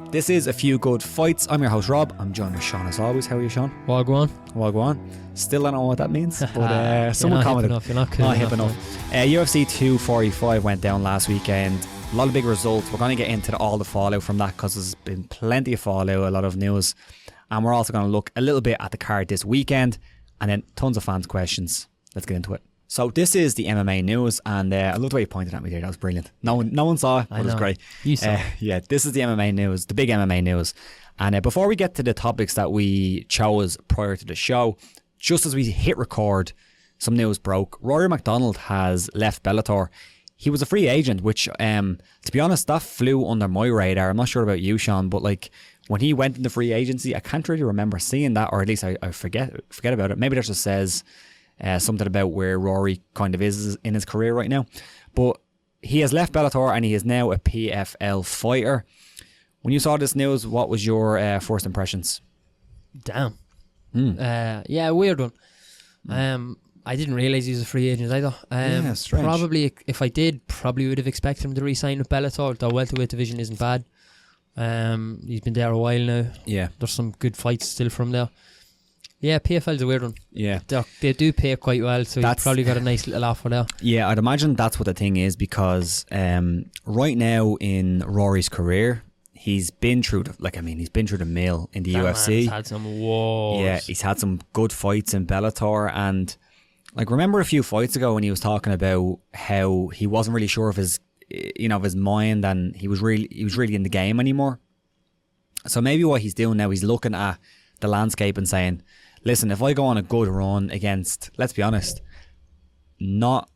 This is A Few Good Fights. I'm your host Rob. I'm joined with Sean as always. How are you, Sean? Wagwan. Wagwan. Still don't know what that means, but someone commented. You're not cool hip enough. UFC 245 went down last weekend. A lot of big results. We're going to get into all the fallout from that because there's been plenty of fallout, a lot of news. And we're also going to look a little bit at the card this weekend and then tons of fans' questions. Let's get into it. So this is the MMA news, and I love the way you pointed at me there. That was brilliant. No one saw it, but it was great. You saw yeah, this is the MMA news, the big MMA news. And before we get to the topics that we chose prior to the show, just as we hit record, some news broke. Rory MacDonald has left Bellator. He was a free agent, which, to be honest, that flew under my radar. I'm not sure about you, Sean, but like when he went into free agency, I can't really remember seeing that, or at least I forget about it. Maybe that just says something about where Rory kind of is in his career right now. But he has left Bellator and he is now a PFL fighter. When you saw this news, what was your first impressions? Damn. Yeah, weird one. I didn't realise he was a free agent either. Yeah, strange. Probably, if I did, probably would have expected him to re-sign with Bellator. The welterweight division isn't bad. He's been there a while now. Yeah. There's some good fights still from there. Yeah, PFL's a weird one. Yeah. They do pay quite well, so he's probably got a nice little offer there. Yeah, I'd imagine that's what the thing is, because right now in Rory's career, he's been through the mill in the UFC. He's had some wars. Yeah, he's had some good fights in Bellator, and like remember a few fights ago when he was talking about how he wasn't really sure of his mind, and he was really in the game anymore. So maybe what he's doing now, he's looking at the landscape and saying, listen, if I go on a good run against, let's be honest, not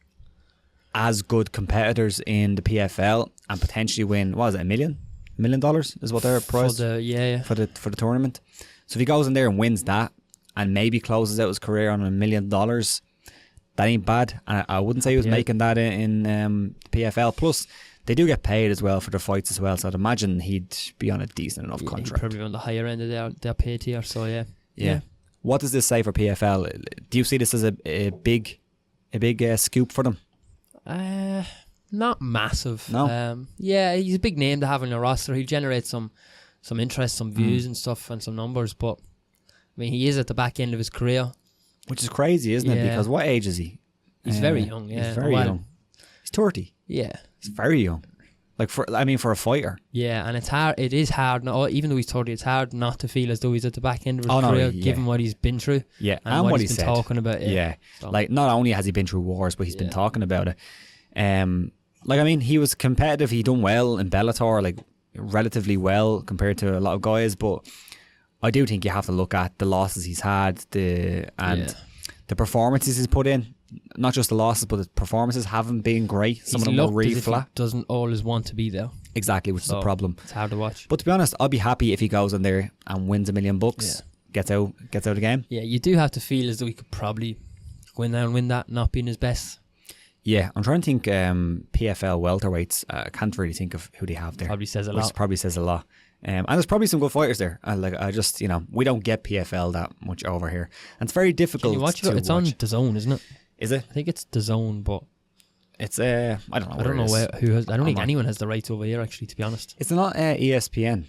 as good competitors in the PFL and potentially win, what is it, $1 million is what their prize for the tournament. So if he goes in there and wins that and maybe closes out his career on $1 million, that ain't bad. And I wouldn't say he was making that in PFL. Plus, they do get paid as well for their fights as well, so I'd imagine he'd be on a decent enough contract. He'd probably on the higher end of their pay tier, so yeah. What does this say for PFL? Do you see this as a big scoop for them? Not massive. No. Yeah, he's a big name to have in the roster. He'll generate some interest, some views and stuff, and some numbers. But I mean, he is at the back end of his career, which is crazy, isn't it? Because what age is he? He's very young. Yeah, he's very young. He's 30. Yeah, he's very young. Like for a fighter. Yeah, and it's hard. It is hard. Even though he's 30, it's hard not to feel as though he's at the back end of his career, given what he's been through. Yeah, and what he's been talking about. Yeah, so. Like not only has he been through wars, but he's been talking about it. He was competitive. He done well in Bellator, like relatively well compared to a lot of guys. But I do think you have to look at the losses he's had, the performances he's put in. Not just the losses, but the performances haven't been great. Some of them were really flat. He doesn't always want to be there. Exactly, which is a problem. It's hard to watch. But to be honest, I'll be happy if he goes in there and wins $1 million, gets out of the game. Yeah, you do have to feel as though he could probably go in there and win that, not being his best. Yeah, I'm trying to think PFL welterweights. I can't really think of who they have there. Probably says a lot. Probably says a lot. And there's probably some good fighters there. We don't get PFL that much over here. And it's very difficult. Can you watch it? It's on DAZN, isn't it? Is it? I think it's DAZN, but it's I don't know. I don't think anyone has the rights over here, actually, to be honest. It's not ESPN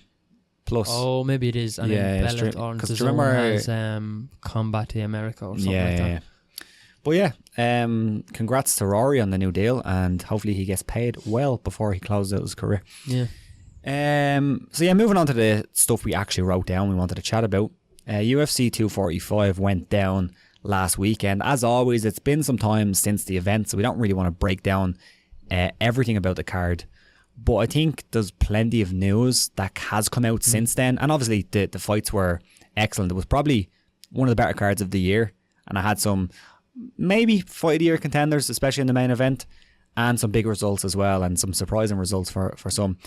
Plus. Oh, maybe it is. And Bellator, because remember has Combat to America or something like that. Yeah. But congrats to Rory on the new deal, and hopefully he gets paid well before he closes out his career. Yeah. Moving on to the stuff we actually wrote down, we wanted to chat about. UFC 245 went down last weekend. As always, it's been some time since the event, so we don't really want to break down everything about the card. But I think there's plenty of news that has come out since then, and obviously the fights were excellent. It was probably one of the better cards of the year, and I had some maybe fight of the year contenders, especially in the main event, and some big results as well, and some surprising results for some.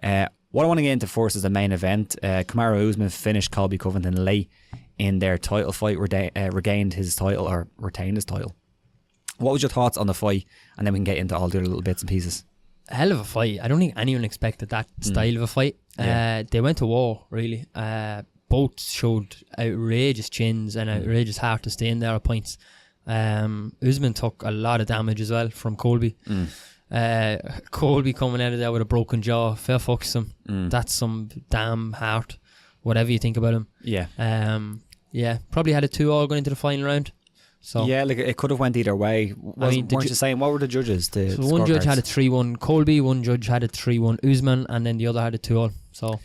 What I want to get into first is the main event. Kamaru Usman finished Colby Covington late in their title fight, regained his title, or retained his title. What was your thoughts on the fight? And then we can get into all the little bits and pieces. A hell of a fight. I don't think anyone expected that style of a fight. They went to war, really. Both showed outrageous chins and outrageous heart to stay in there at points. Usman took a lot of damage as well from Colby. Colby coming out of there with a broken jaw, fair fucks him. That's some damn heart, whatever you think about him. Yeah. Probably had a 2-2 going into the final round. So yeah, like it could have went either way. Weren't you saying, what were the judges? So one judge had a 3-1 Colby, one judge had a 3-1 Usman, and then the other had a 2-2. So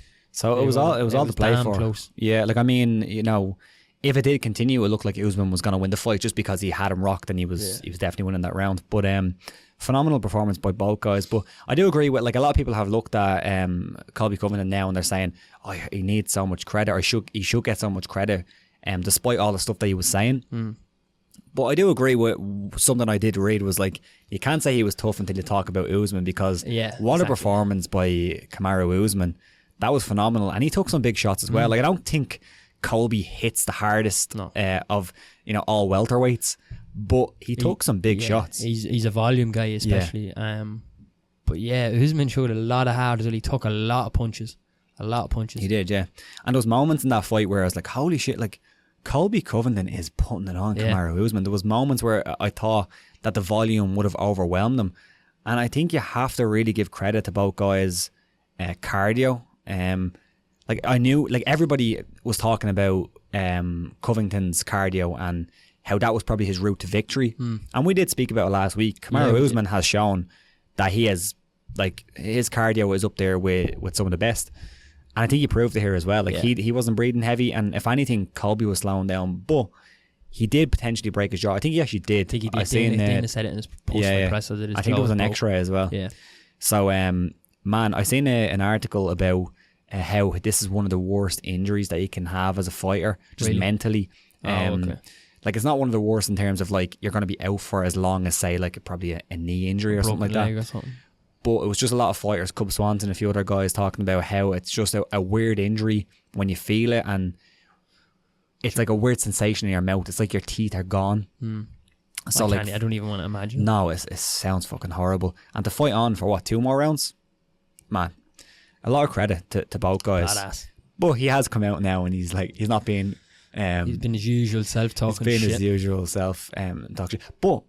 it was all to play for. Close. Yeah, like I mean, you know, if it did continue, it looked like Usman was going to win the fight just because he had him rocked and he was definitely winning that round. But phenomenal performance by both guys. But I do agree with, like, a lot of people have looked at Colby Covington now and they're saying, oh, he needs so much credit, or he should get so much credit, despite all the stuff that he was saying. But I do agree with something I did read was, like, you can't say he was tough until you talk about Usman, because what a performance by Kamaru Usman. That was phenomenal, and he took some big shots as well. Like, I don't think Colby hits the hardest of, you know, all welterweights, but he took some big shots. He's a volume guy, especially. But yeah, Usman showed a lot of heart as well. He took a lot of punches. He did, yeah. And those moments in that fight where I was like, holy shit, like, Colby Covington is putting it on Kamaru Usman. There was moments where I thought that the volume would have overwhelmed them, and I think you have to really give credit to both guys' cardio. Like, I knew, like, everybody was talking about Covington's cardio and how that was probably his route to victory. And we did speak about it last week. Kamaru Usman has shown that he has, like, his cardio is up there with some of the best. And I think he proved it here as well. Like, he wasn't breathing heavy, and if anything, Colby was slowing down, but he did potentially break his jaw. I think he actually did. I think he did. Dana said it in his post-press. I think it was an X-ray as well. Yeah. So, man, I seen an article about how this is one of the worst injuries that you can have as a fighter, just mentally. Like, it's not one of the worst in terms of, like, you're going to be out for as long as, say, like, probably a knee injury or something like that. But it was just a lot of fighters, Cub Swanson and a few other guys, talking about how it's just a weird injury when you feel it, and it's like a weird sensation in your mouth. It's like your teeth are gone. So, like, I don't even want to imagine. No, it sounds fucking horrible. And to fight on for what, 2 more rounds? Man, a lot of credit to both guys. Badass. But he has come out now and he's not being he's been his usual self talking shit. He's been his usual self talking shit. But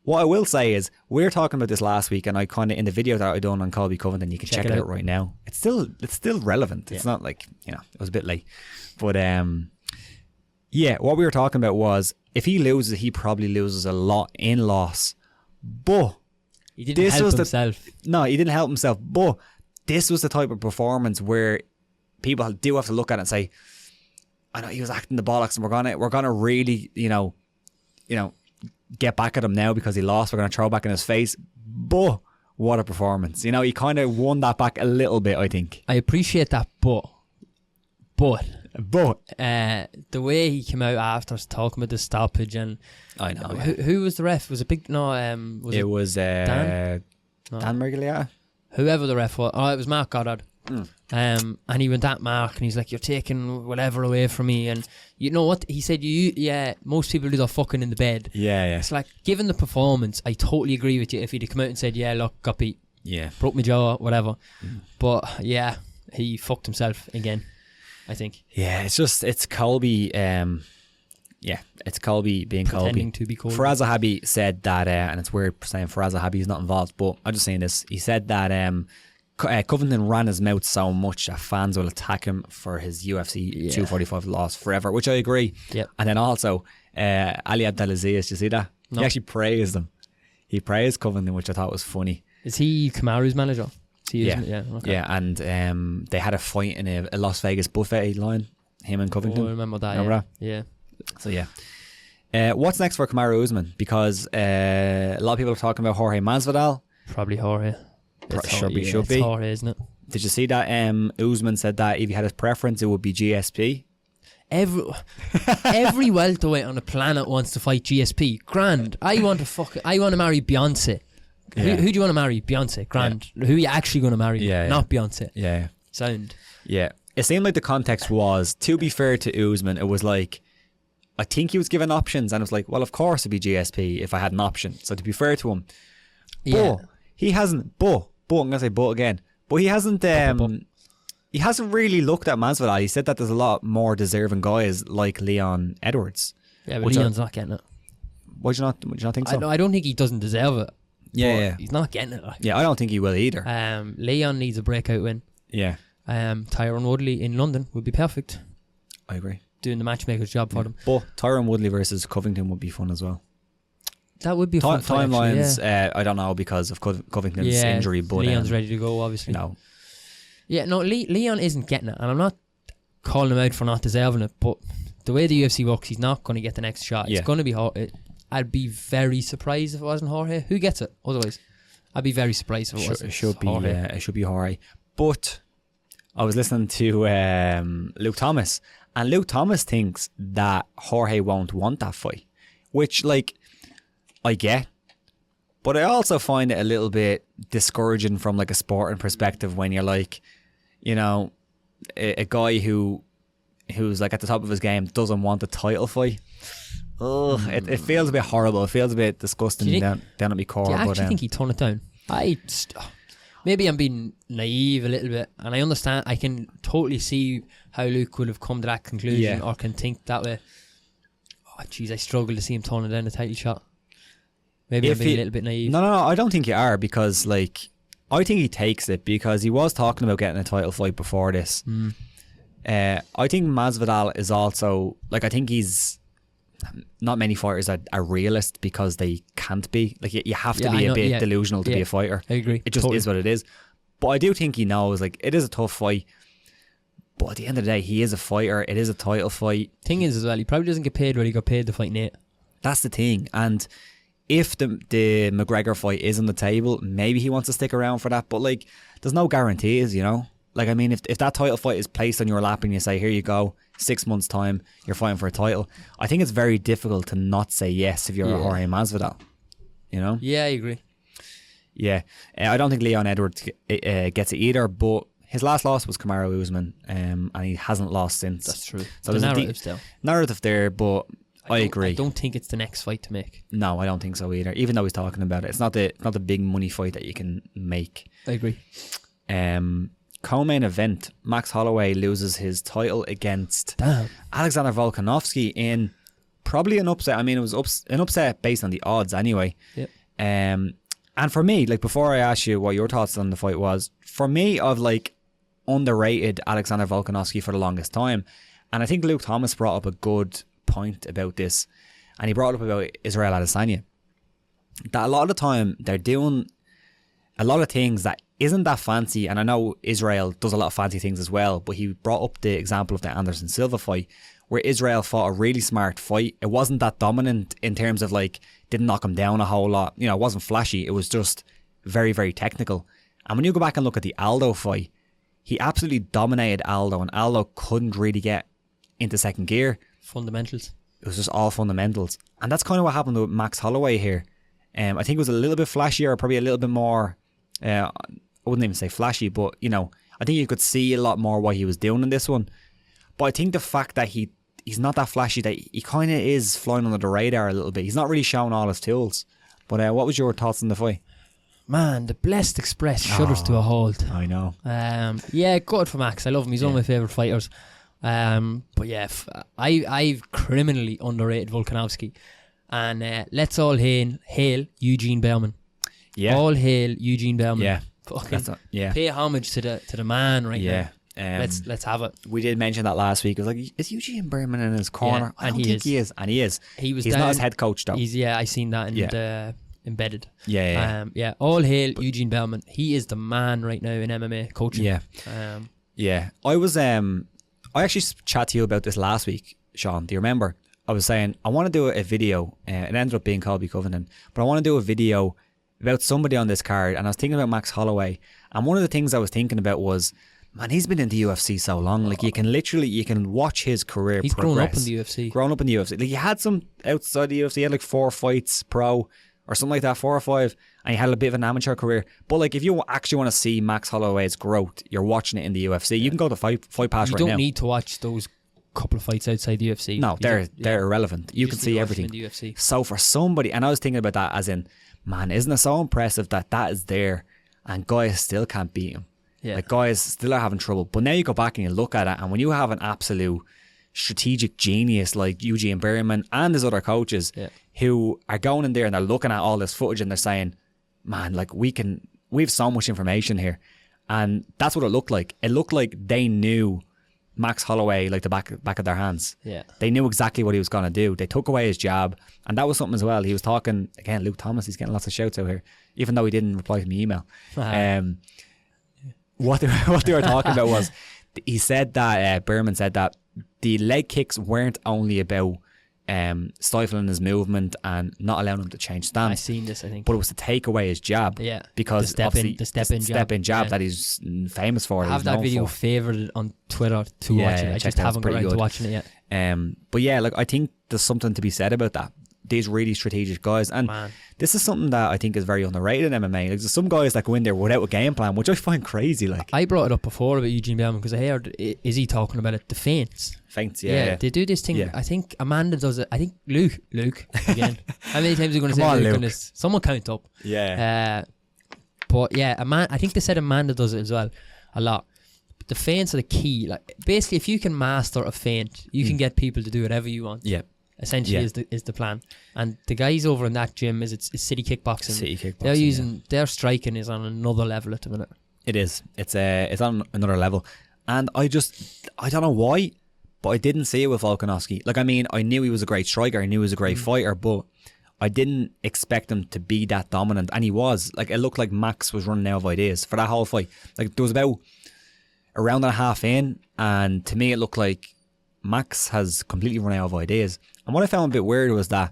what I will say is, we were talking about this last week, and I kind of, in the video that I done on Colby Covington, you can check it out right now. It's still relevant. It's not like, you know, it was a bit late. But yeah, what we were talking about was, if he loses, he probably loses a lot in loss. But he didn't help himself. No, he didn't help himself. But this was the type of performance where people do have to look at it and say, I know he was acting the bollocks, and we're gonna really, you know, get back at him now because he lost. We're gonna throw back in his face. But what a performance! You know, he kind of won that back a little bit, I think. I appreciate that, but the way he came out after talking about the stoppage, and I know who was the ref? Was it big? No, it was Dan Mergliata. Whoever the ref was. Oh, it was Mark Goddard. And he went at Mark, and he's like, "You're taking whatever away from me." And you know what he said? Most people do that fucking in the bed. Yeah. It's like, given the performance, I totally agree with you. If he'd come out and said, "Yeah, look, got beat. Yeah, broke my jaw, whatever," but yeah, he fucked himself again, I think. Yeah, it's Colby. It's Colby being pretending Colby. To be Colby. Faraz Zahabi said that, and it's weird saying Faraz Zahabi is not involved, but I'm just saying this. He said that Covington ran his mouth so much that fans will attack him for his UFC 245 loss forever, which I agree. Yep. And then also, Ali Abdelaziz, did you see that? No. He actually praised him. He praised Covington, which I thought was funny. Is he Kamaru's manager? Yeah, and they had a fight in a Las Vegas buffet line, him and Covington. Oh, I remember that. Remember that? Yeah. So yeah. What's next for Kamaru Usman? Because a lot of people are talking about Jorge Masvidal. Probably Jorge. Should be. It's Jorge, isn't it? Did you see that Usman said that if he had his preference, it would be GSP? Every welterweight on the planet wants to fight GSP. Grand. I want to marry Beyonce. Yeah. Who do you want to marry? Beyonce. Grand. Yeah. Who are you actually going to marry? Not Beyonce. Yeah. Sound. Yeah. It seemed like the context was, to be fair to Usman, it was like, I think he was given options, and it was like, well, of course it'd be GSP if I had an option. So to be fair to him, but he hasn't. I'm gonna say but again. But he hasn't. He hasn't really looked at Masvidal. He said that there's a lot more deserving guys like Leon Edwards. Yeah, but Leon's not getting it. Would you not think so? I don't think he doesn't deserve it. Yeah. He's not getting it. Like. Yeah, I don't think he will either. Leon needs a breakout win. Yeah. Tyrone Woodley in London would be perfect. I agree. Doing the matchmaker's job for them. But Tyrone Woodley versus Covington would be fun as well. That would be a fun fight, timelines. Yeah. I don't know because of Covington's injury, but Leon's ready to go, obviously. No. Yeah, no, Leon isn't getting it, and I'm not calling him out for not deserving it, but the way the UFC works, he's not going to get the next shot. It's going to be I'd be very surprised if it wasn't Jorge. Who gets it otherwise? I'd be very surprised if it wasn't Jorge. It should be Jorge. But I was listening to Luke Thomas, and Luke Thomas thinks that Jorge won't want that fight, which, like, I get. But I also find it a little bit discouraging from, like, a sporting perspective when you're like, you know, a guy who's like at the top of his game doesn't want a title fight. Ugh, it feels a bit horrible. It feels a bit disgusting down at my core. Do you actually think he'd tone it down? Maybe I'm being naive a little bit, and I understand. I can totally see how Luke would have come to that conclusion or can think that way. Oh, jeez, I struggle to see him toning down the title shot. Maybe I'm being a little bit naive. No, I don't think you are, because, like, I think he takes it because he was talking about getting a title fight before this. I think Masvidal is also, like, I think he's, not many fighters are realist because they can't be. Like, you have to be a bit delusional to be a fighter. I agree. It just is what it is. But I do think he knows, like, it is a tough fight. But at the end of the day, he is a fighter. It is a title fight. Thing is, as well, he probably doesn't get paid what he got paid to fight Nate. That's the thing. And if the McGregor fight is on the table, maybe he wants to stick around for that. But, like, there's no guarantees, you know? Like, I mean, if that title fight is placed on your lap and you say, here you go, 6 months' time, you're fighting for a title, I think it's very difficult to not say yes if you're a Jorge Masvidal. You know? Yeah, I agree. Yeah. I don't think Leon Edwards gets it either, but his last loss was Kamaru Usman, and he hasn't lost since. That's true. So the there's narrative there, but I agree. I don't think it's the next fight to make. No, I don't think so either. Even though he's talking about it, it's not the big money fight that you can make. I agree. Co-main event, Max Holloway loses his title against Alexander Volkanovski in probably an upset. I mean, it was an upset based on the odds anyway. Yep. And for me, like, before I ask you what your thoughts on the fight was, for me, I've, like, underrated Alexander Volkanovski for the longest time. And I think Luke Thomas brought up a good point about this. And he brought up about Israel Adesanya. That a lot of the time, they're doing a lot of things that isn't that fancy, and I know Israel does a lot of fancy things as well, but he brought up the example of the Anderson Silva fight where Israel fought a really smart fight. It wasn't that dominant in terms of, like, didn't knock him down a whole lot. You know, it wasn't flashy. It was just very, very technical. And when you go back and look at the Aldo fight, he absolutely dominated Aldo, and Aldo couldn't really get into second gear. Fundamentals. It was just all fundamentals. And that's kind of what happened with Max Holloway here. I think it was a little bit flashier, probably a little bit more... I wouldn't even say flashy, but, you know, I think you could see a lot more what he was doing in this one. But I think the fact that he's not that flashy, that he kind of is flying under the radar a little bit. He's not really showing all his tools. But what was your thoughts on the fight? Man, the Blessed Express shudders to a halt. I know. Yeah, good for Max. I love him. He's one of my favourite fighters. But yeah, I've criminally underrated Volkanovski. And let's all hail Eugene Bellman. Yeah. All hail Eugene Bellman. Yeah. Fucking pay homage to the man right now. Let's have it. We did mention that last week. It was like, is Eugene Bellman in his corner? Yeah, and I don't think he is. And he is. He's not his head coach though. I seen that in the embedded. Yeah. All hail Eugene Bellman. He is the man right now in MMA coaching. Yeah. I actually chatted to you about this last week, Sean. Do you remember? I was saying I want to do a video. It ended up being Colby Covington, but I want to do a video about somebody on this card, and I was thinking about Max Holloway, and one of the things I was thinking about was, man, he's been in the UFC so long, like, you can watch his career he's progress. Grown up in the UFC. Like, he had some outside the UFC, he had like 4 fights pro, or something like that, 4 or 5, and he had a bit of an amateur career, but, like, if you actually want to see Max Holloway's growth, you're watching it in the UFC. You can go to Fight Pass right now. You don't need to watch those couple of fights outside the UFC. No, they're irrelevant. You can see everything in the UFC. So for somebody, and I was thinking about that as in, man, isn't it so impressive that is there and guys still can't beat him? Yeah. Like, guys still are having trouble. But now you go back and you look at it, and when you have an absolute strategic genius like Eugene Berman and his other coaches who are going in there and they're looking at all this footage and they're saying, man, like we have so much information here. And that's what it looked like. It looked like they knew Max Holloway like the back of their hands. Yeah. They knew exactly what he was going to do. They took away his jab. And that was something as well. He was talking, again, Luke Thomas, he's getting lots of shouts out here, even though he didn't reply to my email. What they were talking about was, he said that, Berman said that the leg kicks weren't only about stifling his movement and not allowing him to change stance. I've seen this, I think. But it was to take away his jab. Yeah. Because the step in jab that he's famous for. I have that video favoured on Twitter to watch it. I just haven't got around to watching it yet. But yeah, like I think there's something to be said about that. These really strategic guys. And this is something that I think is very underrated in MMA. Like, there's some guys that go in there without a game plan, which I find crazy. Like, I brought it up before about Eugene Bellman because I heard Izzy talking about it. The feints. Yeah. They do this thing. Yeah. I think Amanda does it. I think Luke again. How many times are you going to say on, Luke on this? Someone count up. Yeah. But yeah, I think they said Amanda does it as well a lot. But the feints are the key. Like, basically, if you can master a feint, you can get people to do whatever you want. Yeah. Essentially, is the plan. And the guys over in that gym it's City Kickboxing. City Kickboxing. They're using their striking is on another level at the minute. It is. It's on another level. And I don't know why, but I didn't see it with Volkanovski. Like, I mean, I knew he was a great striker. I knew he was a great fighter, but I didn't expect him to be that dominant. And he was. Like, it looked like Max was running out of ideas for that whole fight. Like, there was about a round and a half in, and to me it looked like Max has completely run out of ideas. And what I found a bit weird was that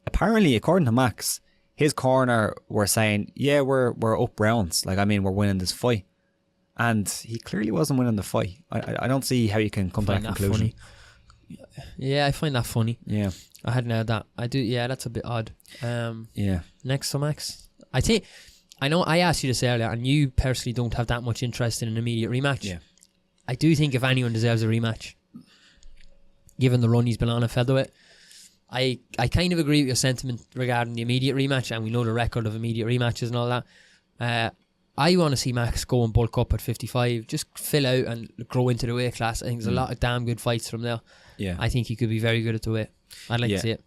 apparently, according to Max, his corner were saying, yeah, we're up rounds. Like, I mean, we're winning this fight. And he clearly wasn't winning the fight. I don't see how you can come to that conclusion. Funny. Yeah, I find that funny. Yeah. I hadn't heard that. I do, yeah, that's a bit odd. Yeah. Next to Max. I know I asked you this earlier, and you personally don't have that much interest in an immediate rematch. Yeah. I do think if anyone deserves a rematch, given the run he's been on at featherweight, I kind of agree with your sentiment regarding the immediate rematch, and we know the record of immediate rematches and all that. I want to see Max go and bulk up at 55, just fill out and grow into the weight class. I think there's a lot of damn good fights from there. Yeah, I think he could be very good at the weight. I'd like to see it.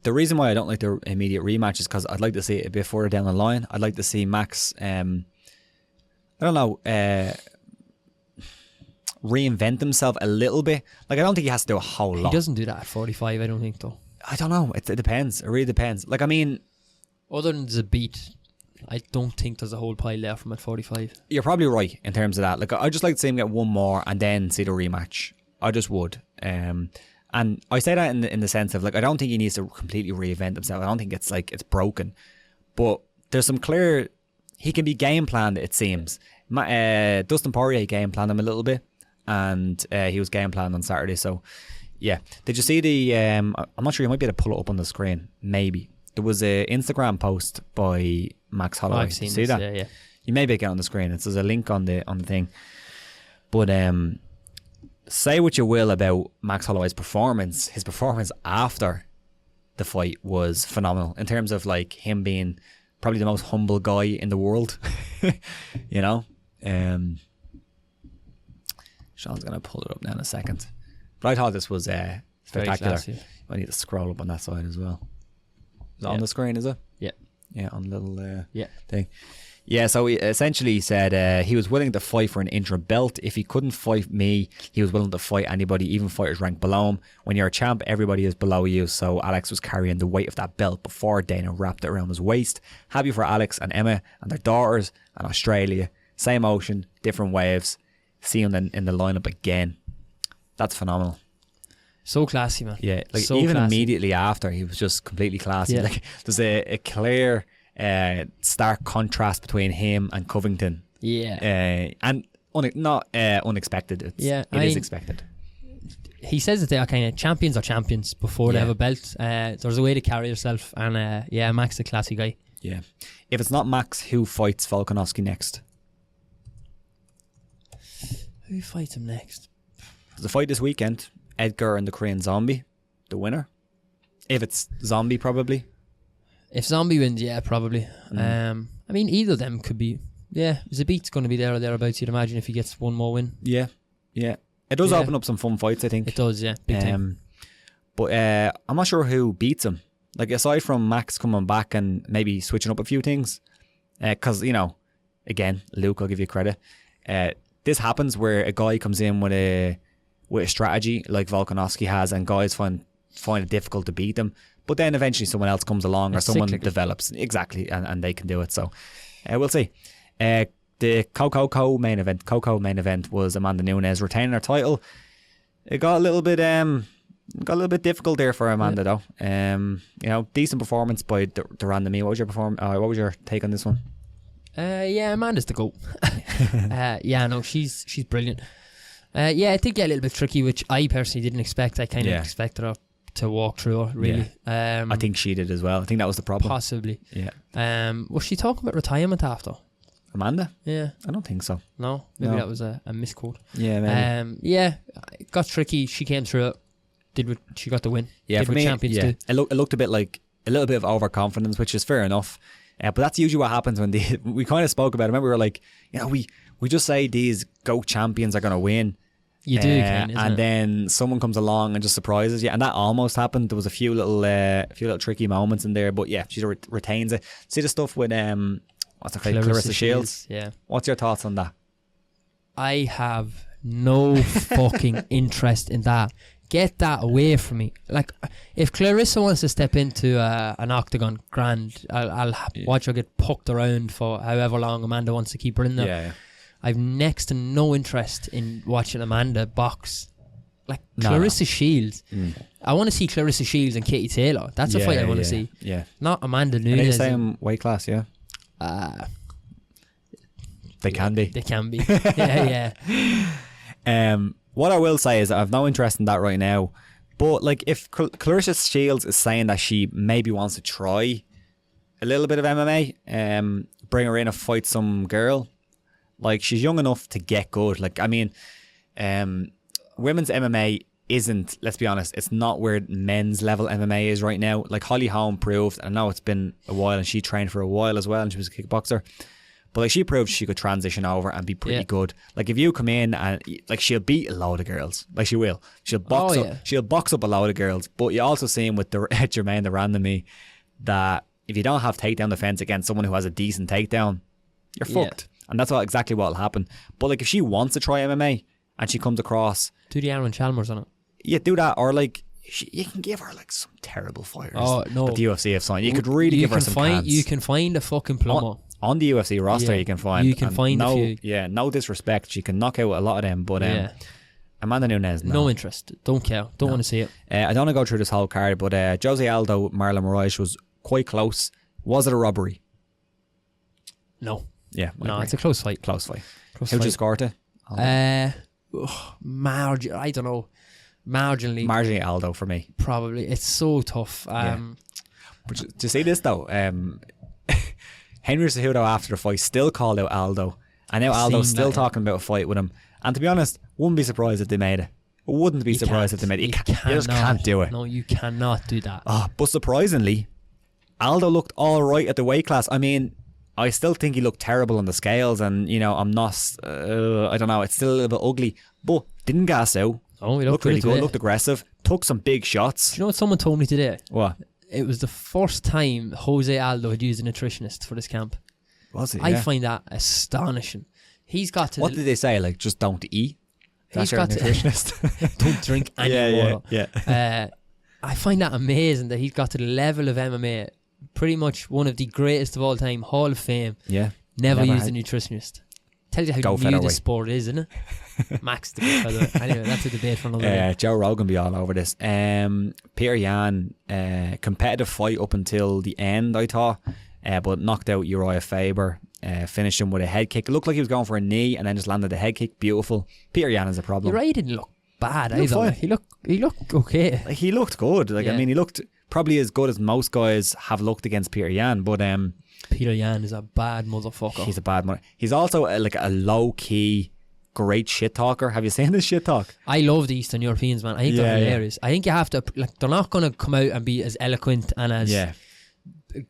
The reason why I don't like the immediate rematch is because I'd like to see it a bit further down the line. I'd like to see Max, I don't know, reinvent himself a little bit. Like, I don't think he has to do a whole lot. He doesn't do that at 45, I don't think, though. I don't know. It depends. It really depends. Like, I mean, other than the beat, I don't think there's a whole pile there from at 45. You're probably right in terms of that. Like, I'd just like to see him get one more and then see the rematch. I just would. And I say that in the sense of, like, I don't think he needs to completely reinvent himself. I don't think it's like it's broken. But there's some clear... He can be game planned, it seems. Dustin Poirier game planned him a little bit. And he was game planned on Saturday. So, yeah. Did you see the... I'm not sure, you might be able to pull it up on the screen. Maybe. There was an Instagram post by Max Holloway. I've seen see this, that? yeah. You may be getting on the screen. There's a link on the thing. But say what you will about Max Holloway's performance. His performance after the fight was phenomenal in terms of, like, him being probably the most humble guy in the world. You know? Sean's going to pull it up now in a second. But I thought this was spectacular. I need to scroll up on that side as well. Is it on the screen, is it? Yeah. Yeah, on the little thing. Yeah, so he essentially said he was willing to fight for an interim belt. If he couldn't fight me, he was willing to fight anybody, even fighters ranked below him. When you're a champ, everybody is below you. So Alex was carrying the weight of that belt before Dana wrapped it around his waist. Happy for Alex and Emma and their daughters and Australia. Same ocean, different waves. See him in the lineup again. That's phenomenal. So classy, man. Yeah, like, so even classy. immediately after, he was just completely classy. Yeah. Like, there's a clear stark contrast between him and Covington. Yeah. And not unexpected. It is expected. He says that they are kind of champions are champions before they have a belt. There's a way to carry yourself, and Max is a classy guy. Yeah. If it's not Max, who fights Volkanovski next? Who fights him next? There's a fight this weekend. Edgar and the Korean Zombie, the winner. If it's Zombie, probably. If Zombie wins, yeah, probably. I mean, either of them could be. Yeah, Zabit's going to be there or thereabouts, you'd imagine, if he gets one more win. Yeah. It does open up some fun fights, I think. It does, yeah. Big time. But I'm not sure who beats him. Like, aside from Max coming back and maybe switching up a few things, because, you know, again, Luke, I'll give you credit. This happens where a guy comes in with a strategy like Volkanovski has, and guys find it difficult to beat them. But then eventually someone else comes along, or someone develops. Exactly, and they can do it. So we'll see. The Coco main event was Amanda Nunes retaining her title. It got a little bit difficult there for Amanda, though. You know, decent performance by Durandamy. What was your take on this one? Amanda's the GOAT. She's brilliant. It did get a little bit tricky, which I personally didn't expect. I kind of expected her to walk through her, really. I think she did as well. I think that was the problem. Possibly. Yeah. Was she talking about retirement after? Amanda? Yeah. I don't think so. No? Maybe that was a misquote. Yeah, maybe. It got tricky. She came through it. She got the win. Yeah, did for me, champions do. It looked a bit like a little bit of overconfidence, which is fair enough. But that's usually what happens when we kind of spoke about it. Remember, we were like, you know, we just say these GOAT champions are going to win. You do, and then someone comes along and just surprises you, and that almost happened. There was a few little tricky moments in there, but yeah, she retains it. See the stuff with what's her name, Clarissa Shields. Yeah. What's your thoughts on that? I have no fucking interest in that. Get that away from me. Like, if Clarissa wants to step into an octagon, grand, I'll watch her get poked around for however long Amanda wants to keep her in there. Yeah. I've next to no interest in watching Amanda box. Like, Clarissa Shields. I want to see Clarissa Shields and Katie Taylor. That's a fight I want to see. Yeah. Not Amanda Nunes. Are they the same weight class, yeah? They can be. They can be. Yeah. What I will say is I have no interest in that right now. But like, if Clarissa Shields is saying that she maybe wants to try a little bit of MMA, bring her in and fight some girl, like, she's young enough to get good. Like, I mean, women's MMA isn't, let's be honest, it's not where men's level MMA is right now. Like, Holly Holm proved, I know it's been a while and she trained for a while as well and she was a kickboxer, but like, she proved she could transition over and be pretty good. Like, if you come in and like, she'll beat a load of girls. Like, she will. She'll box up. She'll box up a load of girls. But you also see with the Jermaine Durandamy that if you don't have takedown defense against someone who has a decent takedown, you're fucked. And that's exactly what will happen. But like, if she wants to try MMA and she comes across, do the Aaron Chalmers on it. Yeah, do that. Or like, you can give her like some terrible fighters. Oh no, that the UFC have signed. You could really give her some cans. You can find a fucking plumber on the UFC roster. You can find. You can find a few. Yeah, no disrespect. She can knock out a lot of them. But Amanda Nunes, no interest. Don't care. Don't want to see it. I don't want to go through this whole card, but Jose Aldo, Marlon Moraes was quite close. Was it a robbery? No. Yeah. No, it's a close fight. How'd you score it? I don't know. Marginally Aldo for me. Probably. It's so tough. But do you see this though? Henry Cejudo after the fight still called out Aldo, and now Aldo's still talking about a fight with him. And to be honest, wouldn't be surprised if they made it. Wouldn't be surprised if they made it. You just can't do it. No, you cannot do that. But surprisingly, Aldo looked all right at the weight class. I mean, I still think he looked terrible on the scales, and you know, I'm not. I don't know. It's still a little bit ugly, but didn't gas out. Oh, he looked really good. Looked aggressive. Took some big shots. Do you know what someone told me today? What? It was the first time Jose Aldo had used a nutritionist for this camp. Was it? I find that astonishing. He's got to. What did they say? Like, just don't eat. That's your nutritionist. Don't drink any water. Yeah. I find that amazing that he's got to the level of MMA. Pretty much one of the greatest of all time, Hall of Fame. Yeah. Never used a nutritionist. Tells you how new this sport is, isn't it? Max the featherweight. Anyway, that's a debate for another day. Joe Rogan be all over this. Peter Yan, competitive fight up until the end, I thought, but knocked out Uriah Faber. Finished him with a head kick. It looked like he was going for a knee and then just landed the head kick. Beautiful. Peter Yan is a problem. Uriah didn't look bad either. Like, he looked okay. Like, he looked good. Like, I mean, he looked probably as good as most guys have looked against Peter Yan, but Peter Yan is a bad motherfucker. He's a bad mother. He's also like a low key great shit talker. Have you seen this shit talk? I love the Eastern Europeans, man. I think they're hilarious. I think you have to, like, they're not going to come out and be as eloquent and as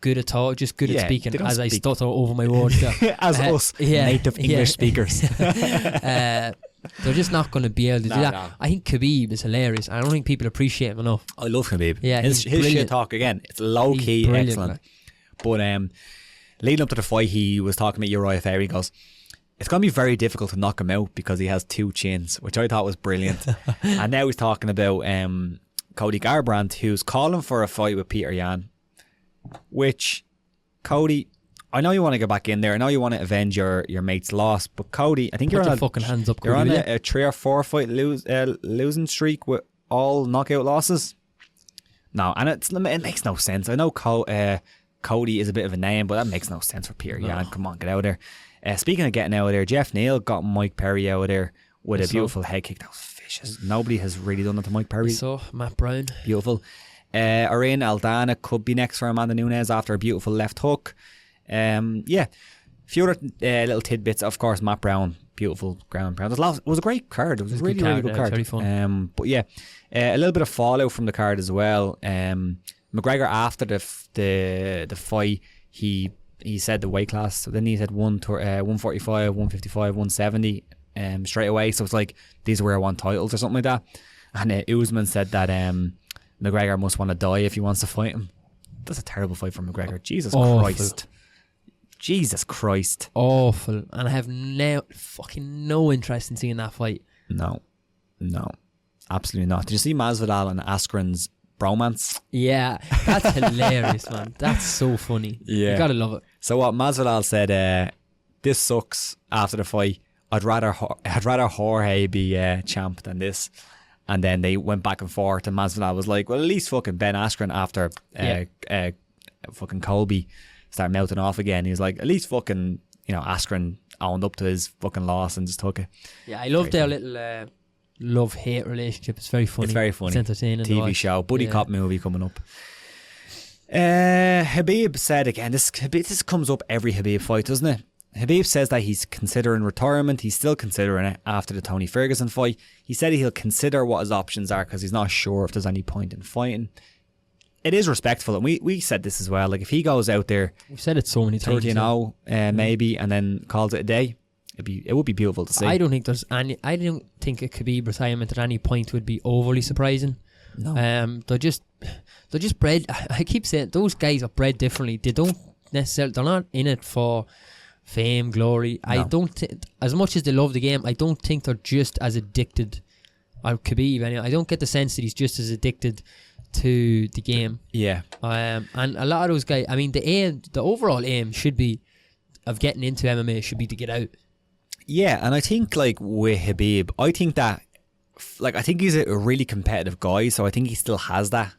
good at talk, just good at speaking, as I stutter over my words there. As us native English speakers. They're just not going to be able to do that. No. I think Khabib is hilarious. I don't think people appreciate him enough. I love Khabib. Yeah, his shit talk, again, it's low key, excellent. But leading up to the fight, he was talking about Uriah Fair. He goes, it's going to be very difficult to knock him out because he has 2 chins, which I thought was brilliant. And now he's talking about Cody Garbrandt, who's calling for a fight with Peter Yan, which, Cody, I know you want to get back in there. I know you want to avenge your mate's loss, but Cody, I think you're on fucking hands up. You're on a 3 or 4 fight losing streak with all knockout losses. No, and it makes no sense. I know Cody is a bit of a name, but that makes no sense for Peter Yan. Come on, get out of there. Speaking of getting out of there, Jeff Neal got Mike Perry out of there with a beautiful head kick. That was vicious. Nobody has really done it to Mike Perry. So Matt Brown, beautiful. Irene Aldana could be next for Amanda Nunes after a beautiful left hook. A few other little tidbits. Of course, Matt Brown, beautiful ground pound. It was a great card. It was a really good card. Very fun. But yeah, a little bit of fallout from the card as well. McGregor, after the fight, he said the weight class. So then he said 145, 155, 170 straight away. So it's like, these are where I want titles or something like that. And Usman said that McGregor must want to die if he wants to fight him. That's a terrible fight for McGregor. Jesus Christ. Jesus Christ. Awful. And I have fucking no interest in seeing that fight. No. Absolutely not. Did you see Masvidal and Askren's bromance? Yeah. That's hilarious, man. That's so funny. Yeah. You gotta love it. So what Masvidal said, this sucks after the fight. I'd rather Jorge be champ than this. And then they went back and forth, and Masvidal was like, well, at least fucking Ben Askren after fucking Colby started melting off again. He was like, at least fucking, Askren owned up to his fucking loss and just took it. Yeah, I loved their little love-hate relationship. It's very funny. It's very funny. It's entertaining. TV show, buddy cop movie coming up. Khabib said again, this comes up every Khabib fight, doesn't it? Khabib says that he's considering retirement. He's still considering it after the Tony Ferguson fight. He said he'll consider what his options are because he's not sure if there's any point in fighting. It is respectful, and we said this as well. Like, if he goes out there, we've said it so many times, 30-0 maybe, and then calls it a day, it would be beautiful to see. I don't think a Khabib retirement at any point would be overly surprising. No. They're just bred. I keep saying those guys are bred differently. They're not in it for fame, glory. No. I don't think, as much as they love the game, I don't think they're just as addicted. Khabib, anyway, I don't get the sense that he's just as addicted to the game. Yeah. And a lot of those guys, I mean, the overall aim should be of getting into MMA should be to get out. Yeah, and I think like with Khabib, I think he's a really competitive guy, so I think he still has that.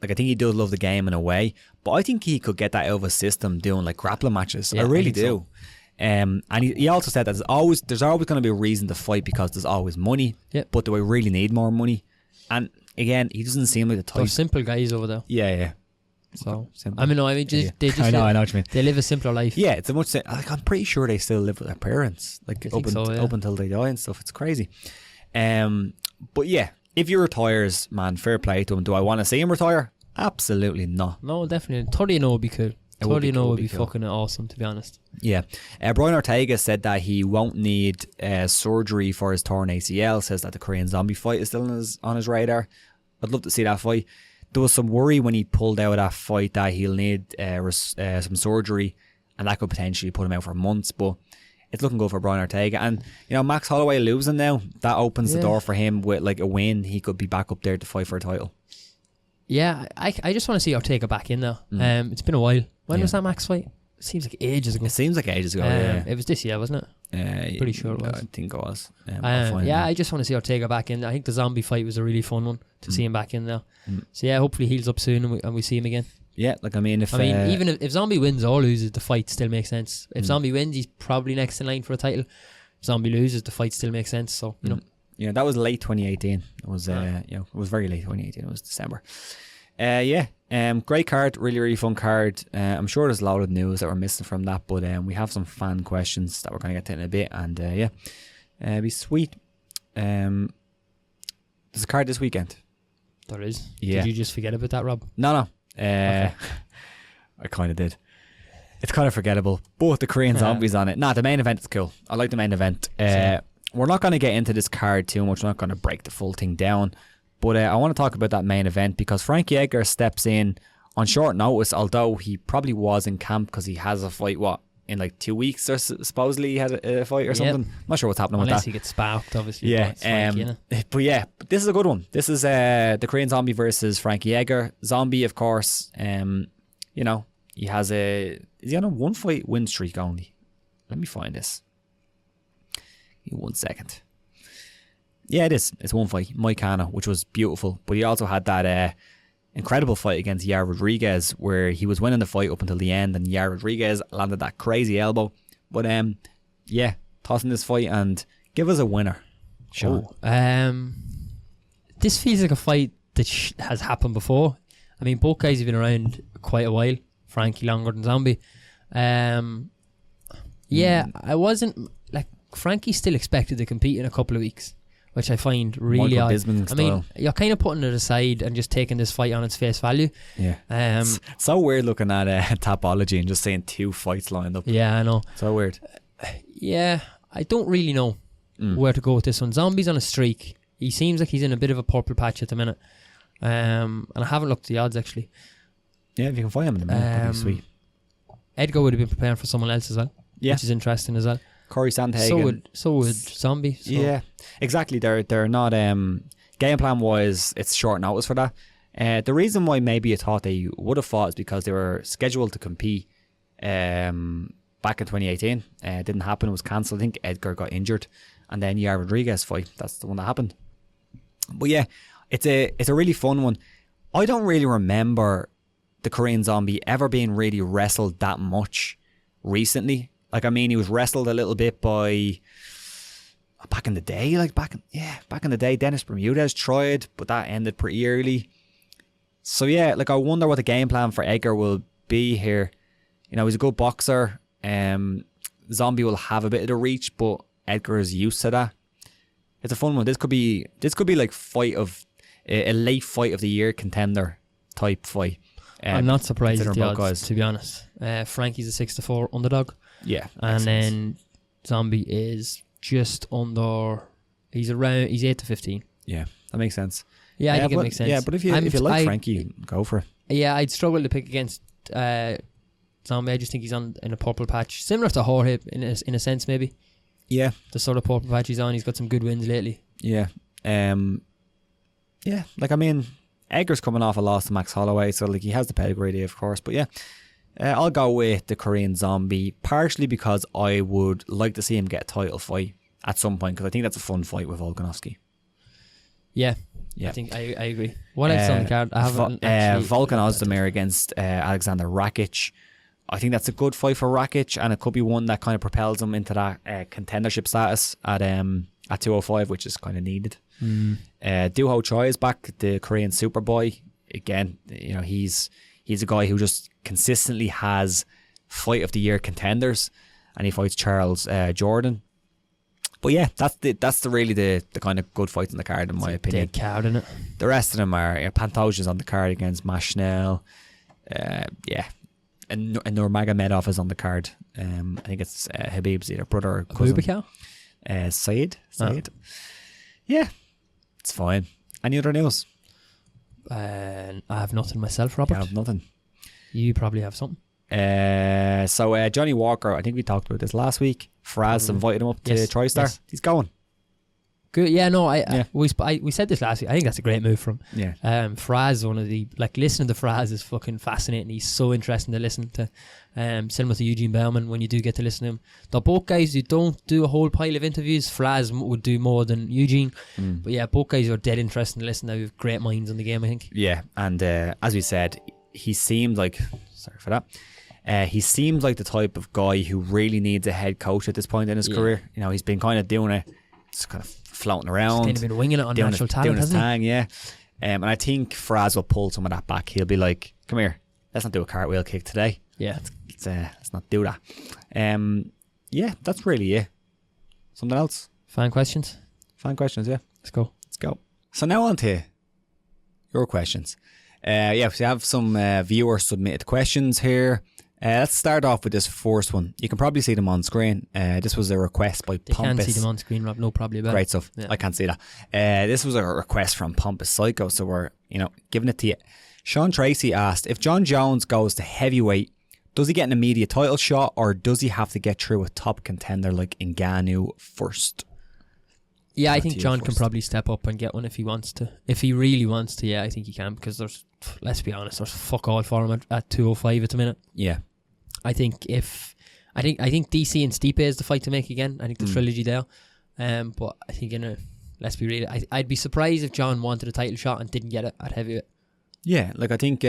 Like, I think he does love the game in a way, but I think he could get that out of his system doing like grappling matches. Yeah, I really do. So. And he also said that there's always going to be a reason to fight because there's always money. Yep. But do I really need more money? And again, he doesn't seem like the type. They're simple guys over there. Yeah. So simple. I know what you mean. They live a simpler life. Yeah, it's a much. Like, I'm pretty sure they still live with their parents, like up until they die and stuff. It's crazy. But yeah, if he retires, man, fair play to him. Do I want to see him retire? Absolutely not. No, definitely. 30-0 would be cool. 30-0 would be fucking awesome, to be honest. Yeah. Brian Ortega said that he won't need surgery for his torn ACL. Says that the Korean Zombie fight is still on his radar. I'd love to see that fight. There was some worry when he pulled out of that fight that he'll need some surgery, and that could potentially put him out for months. But it's looking good for Brian Ortega. And, Max Holloway losing now, that opens the door for him with like a win. He could be back up there to fight for a title. Yeah, I just want to see Ortega back in there. It's been a while. When was that Max fight? It seems like ages ago. It seems like ages ago, yeah. It was this year, wasn't it? Pretty sure it was. I think it was. I just want to see Ortega back in. I think the zombie fight was a really fun one to see him back in there. So yeah, hopefully he heals up soon and we see him again. Yeah, even if Zombie wins or loses, the fight still makes sense. If Zombie wins, he's probably next in line for a title. If Zombie loses, the fight still makes sense. So you know. Yeah, that was late 2018. It was it was very late 2018. It was December. Great card, really, really fun card. I'm sure there's a lot of news that we're missing from that, but we have some fan questions that we're going to get to in a bit, and it'd be sweet. There's a card this weekend. There is. Yeah. Did you just forget about that, Rob? No. Okay. I kind of did. It's kind of forgettable, but the Korean Zombies on it. Nah, the main event is cool. I like the main event. we're not going to get into this card too much. We're not going to break the full thing down. But I want to talk about that main event because Frankie Edgar steps in on short notice, although he probably was in camp because he has a fight, in like 2 weeks or supposedly he had a fight or something. I'm not sure what's happening with that. Unless he gets sparked, obviously. Yeah. Frankie, but this is a good one. This is the Korean Zombie versus Frankie Edgar. Zombie, of course, he has is he on a 1 fight win streak only? Let me find this. Give me 1 second. Yeah, it is. It's 1 fight, Moicano, which was beautiful. But he also had that incredible fight against Yair Rodriguez where he was winning the fight up until the end and Yair Rodriguez landed that crazy elbow. But tossing this fight and give us a winner, Sean. This feels like a fight that has happened before. I mean, both guys have been around quite a while. Frankie longer than Zombie. I wasn't like Frankie's still expected to compete in a couple of weeks, which I find really odd. I mean, you're kind of putting it aside and just taking this fight on its face value. Yeah. It's so weird looking at Tapology and just saying 2 fights lined up. Yeah, I know. So weird. Yeah, I don't really know where to go with this one. Zombie's on a streak. He seems like he's in a bit of a purple patch at the minute. And I haven't looked at the odds actually. Yeah, if you can find him in the minute, that'd be sweet. Edgar would have been preparing for someone else as well. Yeah. Which is interesting as well. Corey Sandhagen. So would Zombie. So. Yeah, exactly. They're not game plan wise. It's short notice for that. The reason why maybe you thought they would have fought is because they were scheduled to compete back in 2018. It didn't happen. It was cancelled. I think Edgar got injured, and then Yair Rodriguez fight. That's the one that happened. But yeah, it's a really fun one. I don't really remember the Korean Zombie ever being really wrestled that much recently. Like, I mean, he was wrestled a little bit by back in the day. Back in the day, Dennis Bermudez tried, but that ended pretty early. So yeah, I wonder what the game plan for Edgar will be here. He's a good boxer. Zombie will have a bit of the reach, but Edgar is used to that. It's a fun one. This could be like fight of a late fight of the year contender type fight. I'm not surprised at the odds, to be honest. Frankie's a 6-4 underdog. Yeah. And then Zombie is just under. He's 8-15. Yeah, that makes sense. Yeah, I think it makes sense. Yeah, but if you like Frankie, go for it. Yeah, I'd struggle to pick against Zombie. I just think he's in a purple patch, similar to Jorge in a sense, maybe. Yeah, the sort of purple patch he's on. He's got some good wins lately. Yeah. Yeah. Edgar's coming off a loss to Max Holloway, so he has the pedigree there, of course. But yeah, I'll go with the Korean Zombie, partially because I would like to see him get a title fight at some point, because I think that's a fun fight with Volkanovski. Yeah. I think I agree. What else on the card? I haven't Volkan against Alexander Rakic. I think that's a good fight for Rakic, and it could be one that kind of propels him into that contendership status at 205, which is kind of needed. Doo-Ho Choi is back, the Korean Superboy. Again, he's a guy who just consistently has fight of the year contenders, and he fights Charles Jordan. But yeah, that's really the kind of good fights in the card, in my opinion. Dead card, isn't it? The rest of them are Pantoja's on the card against Mashnell. And Nurmagomedov is on the card. I think it's Habib's either brother or cousin. Said. Yeah, it's fine. Any other news? I have nothing myself, Robert. I have nothing. You probably have something. So Johnny Walker, I think we talked about this last week. Faraz invited him up to TriStar. Yes. He's going. Good. Yeah, no, we said this last week. I think that's a great move from him. Yeah. Faraz, one of the, listening to Faraz is fucking fascinating. He's so interesting to listen to. Similar to Eugene Bauman, when you do get to listen to him. They're both guys who don't do a whole pile of interviews. Faraz would do more than Eugene. But yeah, both guys are dead interesting to listen to. They have great minds on the game, I think. Yeah, and as we said, he seemed like, sorry for that, he seems like the type of guy who really needs a head coach at this point in his career. He's been kind of doing it, just kind of floating around. He's kind of been winging it on natural talent, doing his thing, yeah. And I think Faraz will pull some of that back. He'll be like, come here, let's not do a cartwheel kick today. Yeah. Let's not do that. Yeah, that's really it. Something else? Fan questions, yeah. Let's go. So now on to your questions. So you have some viewer submitted questions here. Let's start off with this first one. You can probably see them on screen. This was a request by Pompous. They can't see them on screen, Rob. No problem about it. Great stuff. Yeah. I can't see that. This was a request from Pompous Psycho, so we're giving it to you. Sean Tracy asked, if John Jones goes to heavyweight, does he get an immediate title shot, or does he have to get through a top contender like Ngannou first? Yeah, I think John can probably step up and get one if he wants to. If he really wants to, yeah, I think he can, because let's be honest, there's fuck all for him at 205 at the minute. Yeah. I think DC and Stipe is the fight to make again. I think the trilogy there. But I think let's be real, I'd be surprised if John wanted a title shot and didn't get it at heavyweight. Yeah, like I think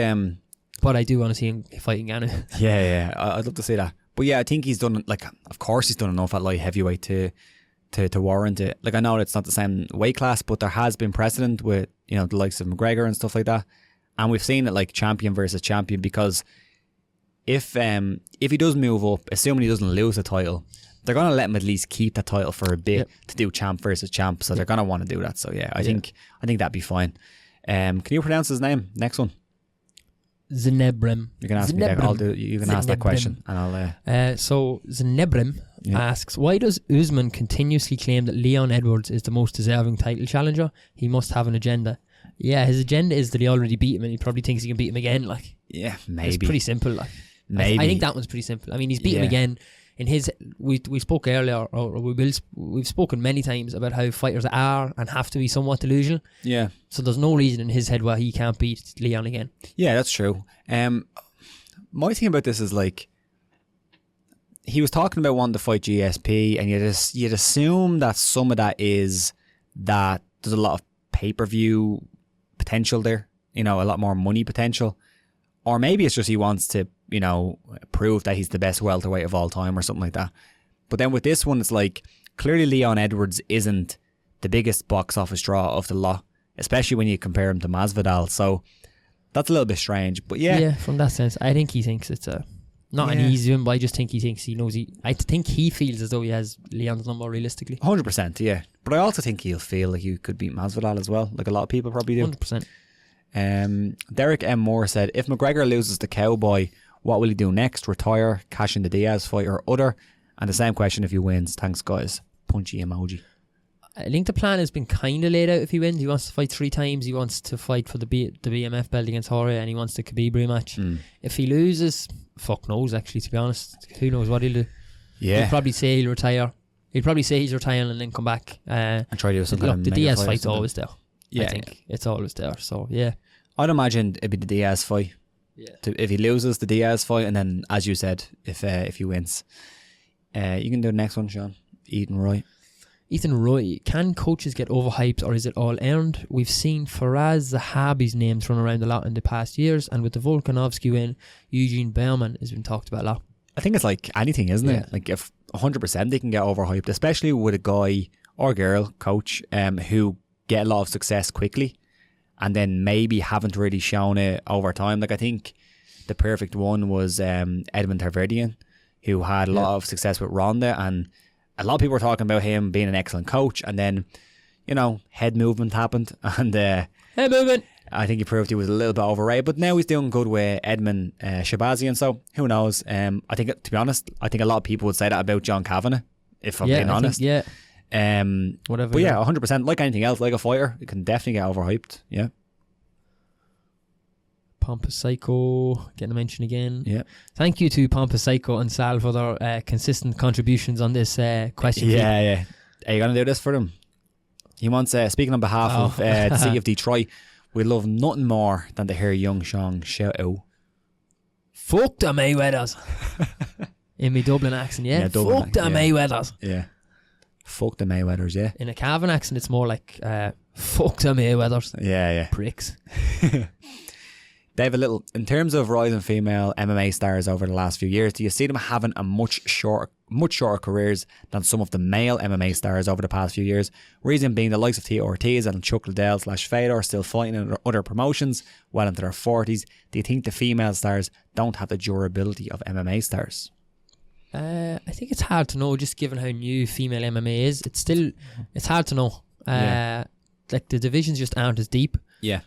but I do want to see him fighting Ngannou. Yeah, I'd love to see that. But yeah, I think he's done, like, of course he's done enough at light heavyweight to warrant it. Like, I know it's not the same weight class, but there has been precedent with, the likes of McGregor and stuff like that. And we've seen it like champion versus champion, because if he does move up, assuming he doesn't lose the title, they're going to let him at least keep the title for a bit to do champ versus champ. So they're going to want to do that. So yeah, I think that'd be fine. Can you pronounce his name? Next one. Znebrim. You can ask me that. You can ask that question, and I'll. So Znebrim asks, why does Usman continuously claim that Leon Edwards is the most deserving title challenger? He must have an agenda. Yeah, his agenda is that he already beat him, and he probably thinks he can beat him again. Like, yeah, maybe. It's pretty simple. Like, maybe. I think that one's pretty simple. I mean, he's beat him again. In his, we spoke earlier, or we've spoken many times about how fighters are and have to be somewhat delusional. Yeah. So there's no reason in his head why he can't beat Leon again. Yeah, that's true. My thing about this is, like, he was talking about wanting to fight GSP, and you'd assume that some of that is that there's a lot of pay-per-view potential there, a lot more money potential, or maybe it's just he wants to prove that he's the best welterweight of all time or something like that. But then with this one, it's like, clearly Leon Edwards isn't the biggest box office draw of the lot, especially when you compare him to Masvidal. So that's a little bit strange. But yeah, from that sense, I think he thinks it's not an easy one, but I just think he thinks he knows I think he feels as though he has Leon's number realistically. 100%, yeah. But I also think he'll feel like you could beat Masvidal as well, like a lot of people probably do. 100%. Derek M. Moore said, if McGregor loses the Cowboy, what will he do next? Retire, cash in the Diaz fight, or other? And the same question if he wins. Thanks, guys. Punchy emoji. I think the plan has been kind of laid out. If he wins, he wants to fight 3 times. He wants to fight for the BMF belt against Jorge, and he wants the Khabib rematch. If he loses, fuck knows, actually, to be honest. Who knows what he'll do? Yeah. He'll probably say he'll retire. He'll probably say he's retiring and then come back. And try to do something. Look, the Diaz fight's always there. Yeah. I think it's always there. So, yeah. I'd imagine it'd be the Diaz fight. Yeah. If he loses, the Diaz fight, and then, as you said, if he wins. You can do the next one, Sean. Ethan Roy, can coaches get overhyped, or is it all earned? We've seen Faraz Zahabi's name thrown around a lot in the past years, and with the Volkanovski win, Eugene Bellman has been talked about a lot. I think it's like anything, isn't it? Like, if 100% they can get overhyped, especially with a guy or girl coach who get a lot of success quickly, and then maybe haven't really shown it over time. Like, I think the perfect one was Edmund Tarverdian, who had a lot of success with Ronda, and a lot of people were talking about him being an excellent coach, and then, head movement happened, and head movement. I think he proved he was a little bit overrated, but now he's doing good with Edmund Shabazian, so who knows? I think, to be honest, I think a lot of people would say that about John Kavanagh, if I'm being honest. Whatever. But yeah, 100%, like anything else, like a fighter, it can definitely get overhyped. Yeah. Pompous Psycho getting a mention again. Yeah. Thank you to Pompous Psycho and Sal for their consistent contributions on this question. Yeah. Are you going to do this for them? He wants, speaking on behalf of the city of Detroit, we love nothing more than to hear young Sean shout out, fuck the Mayweathers. In my Dublin accent, yeah? Dublin, fuck the Mayweathers. Yeah. Fuck the Mayweathers, yeah. In a Cavan accent, it's more like, fuck the Mayweathers. Yeah. Pricks. They have a little, in terms of rising female MMA stars over the last few years, do you see them having a much shorter careers than some of the male MMA stars over the past few years? Reason being the likes of Tito Ortiz and Chuck Liddell / Fedor still fighting in other promotions well into their 40s. Do you think the female stars don't have the durability of MMA stars? I think it's hard to know, just given how new female MMA is. It's hard to know. Like, the divisions just aren't as deep. Yeah.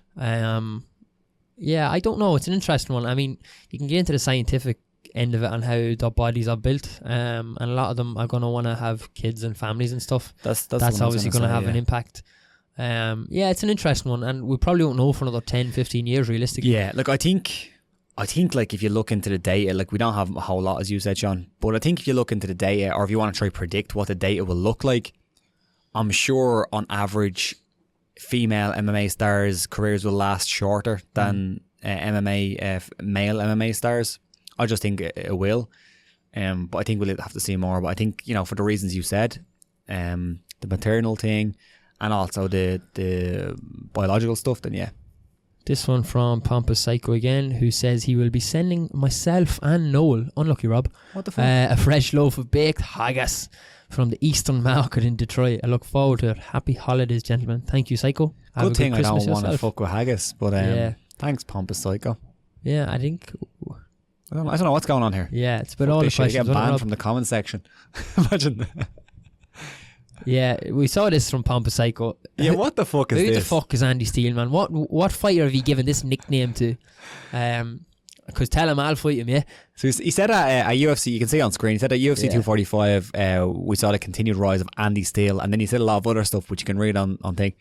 Yeah, I don't know. It's an interesting one. I mean, you can get into the scientific end of it and how their bodies are built. And a lot of them are going to want to have kids and families and stuff. That's obviously going to have an impact. Yeah, it's an interesting one, and we probably won't know for another 10-15 years realistically. Yeah, look, I think like if you look into the data, like we don't have a whole lot as you said, Sean, but I think if you look into the data, or if you want to try to predict what the data will look like, I'm sure on average female MMA stars careers will last shorter than male MMA stars. I just think it will, but I think we'll have to see more. But I think, you know, for the reasons you said, the maternal thing and also the biological stuff, then yeah. This one from Pompous Psycho again, who says he will be sending myself and Noel, unlucky Rob, what the fuck? A fresh loaf of baked haggis from the Eastern Market in Detroit. I look forward to it. Happy holidays, gentlemen. Thank you, Psycho. Good thing I don't want to fuck with haggis, but thanks, Pompous Psycho. Yeah, I think... I don't know what's going on here. Yeah, it's been all the questions. Get banned from the comment section. Imagine. Yeah, we saw this from Pompous Psycho. Yeah, what the fuck is this? Who the fuck is Andy Steele, man? What fighter have you given this nickname to? Because tell him I'll fight him, yeah? So he said at UFC, you can see on screen, he said at UFC 245, we saw the continued rise of Andy Steele, and then he said a lot of other stuff which you can read on thing.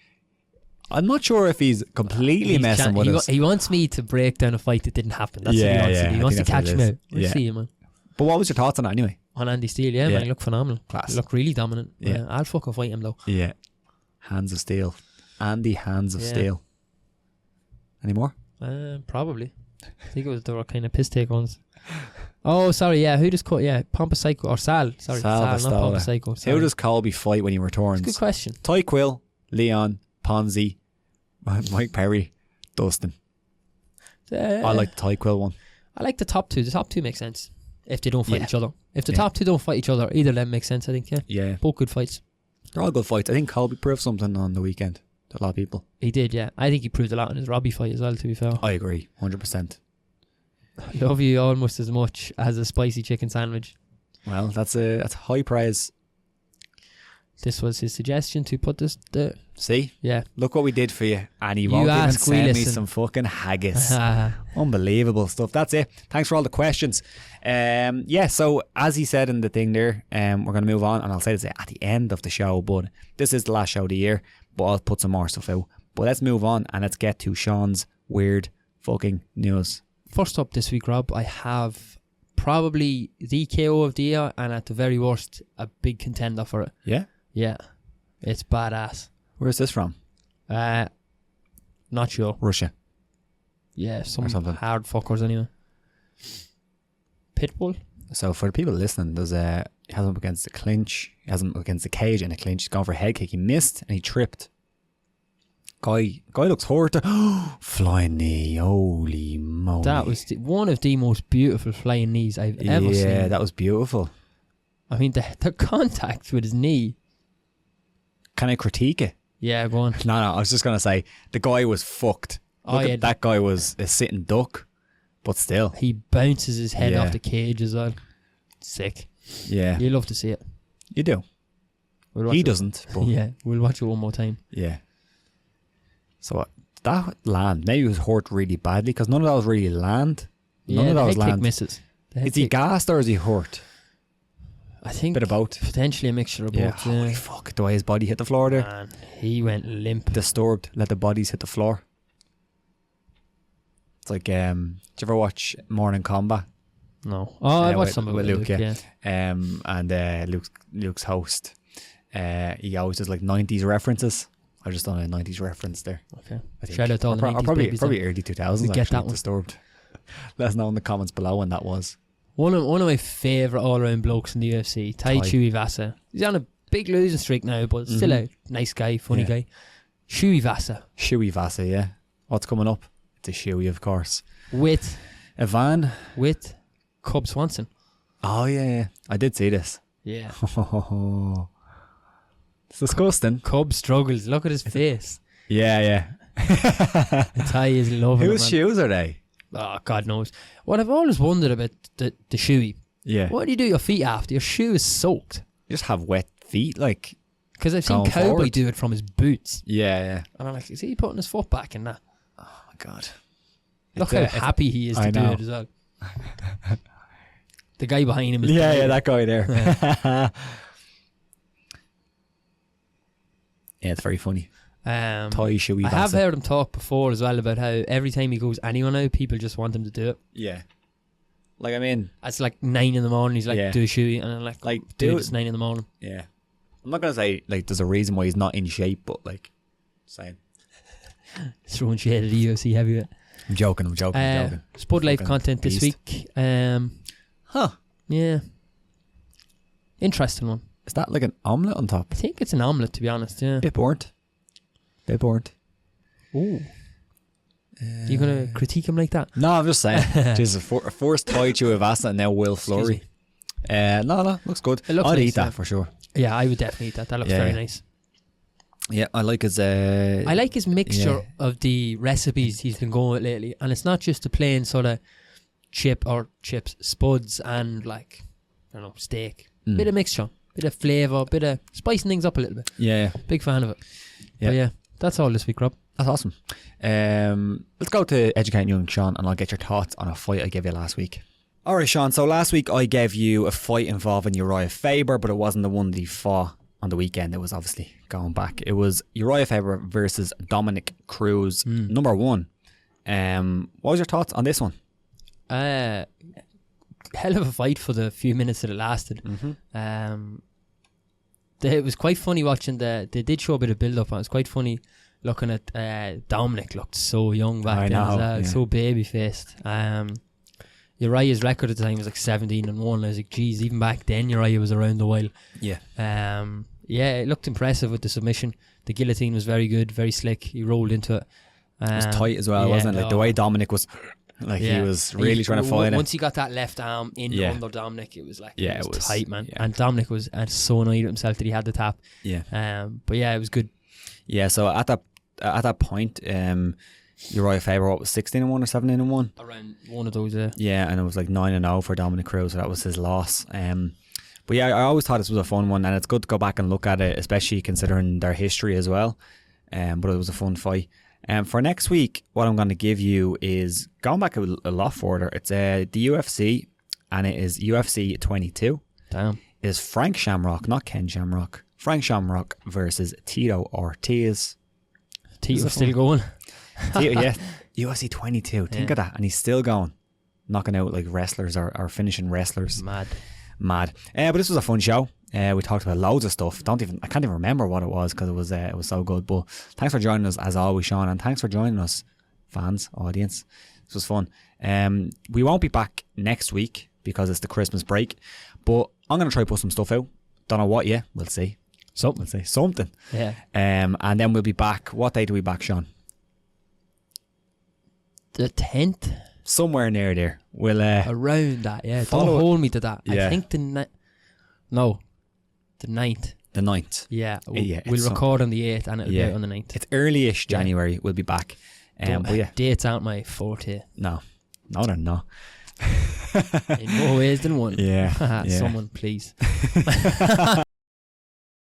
I'm not sure if he's completely messing with us. He wants me to break down a fight that didn't happen. That's what he wants to do. He wants to catch me out. We'll see you, man. But what was your thoughts on that anyway? On Andy Steele, man, he looked phenomenal. Class. He looked really dominant. Yeah. I'll fucking fight him though. Yeah. Hands of Steel. Andy Hands of Steel. Any more? Probably. I think they were kind of piss take ones. Oh, sorry, yeah. Who does Pompous Psycho or Sal? Sorry, Sal, not Pompous Psycho. Sorry. Who does Colby fight when he returns? That's a good question. Ty Quill, Leon, Ponzi, Mike Perry, Dustin. I like the Ty Quill one. I like the top two. The top two makes sense if they don't fight each other. If the top two don't fight each other, either of them makes sense, I think, Yeah. Both good fights. They're all good fights. I think Colby proved something on the weekend to a lot of people. He did, yeah. I think he proved a lot in his Robbie fight as well, to be fair. I agree, 100%. I love you almost as much as a spicy chicken sandwich. Well, that's high praise. This was his suggestion to put this... See? Yeah. Look what we did for you. And he won't even send me some fucking haggis. Unbelievable stuff. That's it. Thanks for all the questions. So as he said in the thing there, we're going to move on. And I'll say this at the end of the show, but this is the last show of the year. But I'll put some more stuff out. But let's move on and let's get to Sean's weird fucking news. First up this week, Rob, I have probably the KO of the year, and at the very worst, a big contender for it. Yeah? Yeah. It's badass. Where's this from? Not sure. Russia. Yeah, some hard fuckers anyway. Pitbull. So for the people listening, he has him up against the clinch. He has him against the cage in a clinch. He's gone for a head kick. He missed and he tripped. Guy looks hurt. Flying knee. Holy moly. That was one of the most beautiful flying knees I've ever seen. Yeah, that was beautiful. I mean, the contact with his knee. Can I critique it? Yeah, go on. No, I was just going to say, the guy was fucked. That guy was a sitting duck, but still. He bounces his head off the cage as well. Sick. Yeah. You love to see it. You do. He doesn't. But yeah, we'll watch it one more time. Yeah. So that land, maybe he was hurt really badly because none of those really land. None of those land. Misses. Is he gassed or is he hurt? I think bit of both. Potentially a mixture of both. Holy fuck, the way his body hit the floor there. Man, he went limp. Disturbed, let the bodies hit the floor. It's like, did you ever watch Morning Combat? No. Oh, I watched some of it with Luke, yeah. And Luke's host, he always does like 90s references. I just done a 90s reference there. Okay. Shout out to all the 90s probably babies. Probably early 2000s. Get that one. Disturbed. Let us know in the comments below when that was. One of my favourite all-round blokes in the UFC, Tai Tuivasa. He's on a big losing streak now, but still a nice guy, funny guy. Tuivasa, yeah. What's coming up? It's a Shuey, of course. With Cub Swanson. Oh, yeah. I did see this. Yeah. It's disgusting. Cub struggles. Look at his face. Yeah. Tai is loving Whose shoes are they? Oh, God knows. What I've always wondered about the shoey. Yeah. What do you do your feet after? Your shoe is soaked. You just have wet feet, like. Because I've seen Cowboy do it from his boots. Yeah. And I'm like, is he putting his foot back in that? Oh, my God. Look how happy he is to do it as well. The guy behind him is yeah, that guy there. Yeah, it's very funny. Toy shoey. I have heard him talk before as well about how every time he goes anywhere now, people just want him to do it. Yeah. Like, I mean, it's like 9 a.m. He's like, do a shoey, and I'm like dude, it's 9 a.m. Yeah. I'm not gonna say like there's a reason why he's not in shape, but like saying throwing shade at the UFC heavyweight. I'm joking. Spud Life content this week. Yeah. Interesting one. Is that like an omelette on top? I think it's an omelette, to be honest. Yeah. Bit burnt. Ooh. You gonna critique him like that? No, I'm just saying. Just a forced tie to Avasa and now Will Fleury. No, looks good. I'd nice, eat that for sure. Yeah, I would definitely eat that. That looks very nice. Yeah, I like his mixture of the recipes he's been going with lately, and it's not just a plain sort of chips, spuds, and like I don't know, steak. Bit of mixture, bit of flavour, bit of spicing things up a little bit. Yeah, big fan of it. Yeah, but yeah, that's all this week, Rob. That's awesome. Let's go to Educating Young Sean, and I'll get your thoughts on a fight I gave you last week. Alright, Sean, so last week I gave you a fight involving Uriah Faber, but it wasn't the one that he fought on the weekend. It was obviously going back. It was Uriah Faber versus Dominic Cruz, number 1. What was your thoughts on this one? Hell of a fight for the few minutes that it lasted. It was quite funny watching they did show a bit of build-up, and it was quite funny looking at Dominic. Looked so young back then as well, so baby-faced. Uriah's record at the time was like 17-1. I was like, geez, even back then Uriah was around a while. Yeah. It looked impressive with the submission. The guillotine was very good, very slick. He rolled into it. It was tight as well, wasn't it? Like the way Dominic was, like he was really trying to fight it. Once he got that left arm under Dominic, it was like it was tight, man. Yeah. And Dominic was so annoyed with himself that he had the tap. Yeah. But yeah, it was good. Yeah. So at that point, Uriah Faber, was 16-1 or 17-1? Around one of those, yeah. Yeah, and it was like 9-0 for Dominic Cruz, so that was his loss. But yeah, I always thought this was a fun one, and it's good to go back and look at it, especially considering their history as well. But it was a fun fight. For next week, what I'm going to give you is going back a lot further. It's the UFC, and it is UFC 22. Damn. It is Frank Shamrock, not Ken Shamrock. Frank Shamrock versus Tito Ortiz. Tito's still going. Tito, yeah. UFC 22. Think of that. And he's still going. Knocking out like wrestlers or finishing wrestlers. Mad. But this was a fun show. We talked about loads of stuff. I can't even remember what it was because it was so good. But thanks for joining us as always, Sean, and thanks for joining us, fans, audience. This was fun. We won't be back next week because it's the Christmas break. But I'm gonna try to put some stuff out. Don't know what yet. We'll see. Something. Yeah. And then we'll be back. What day do we back, Sean? The 10th. Somewhere near there. We'll around that, yeah. Don't hold me to that. Yeah. I think the 9th. The 9th. Yeah. We'll record on the 8th and it'll be out on the 9th. It's early-ish January. We'll be back. But yeah. Dates aren't my forte. No, they're not. In more ways than one. Yeah. Someone, please.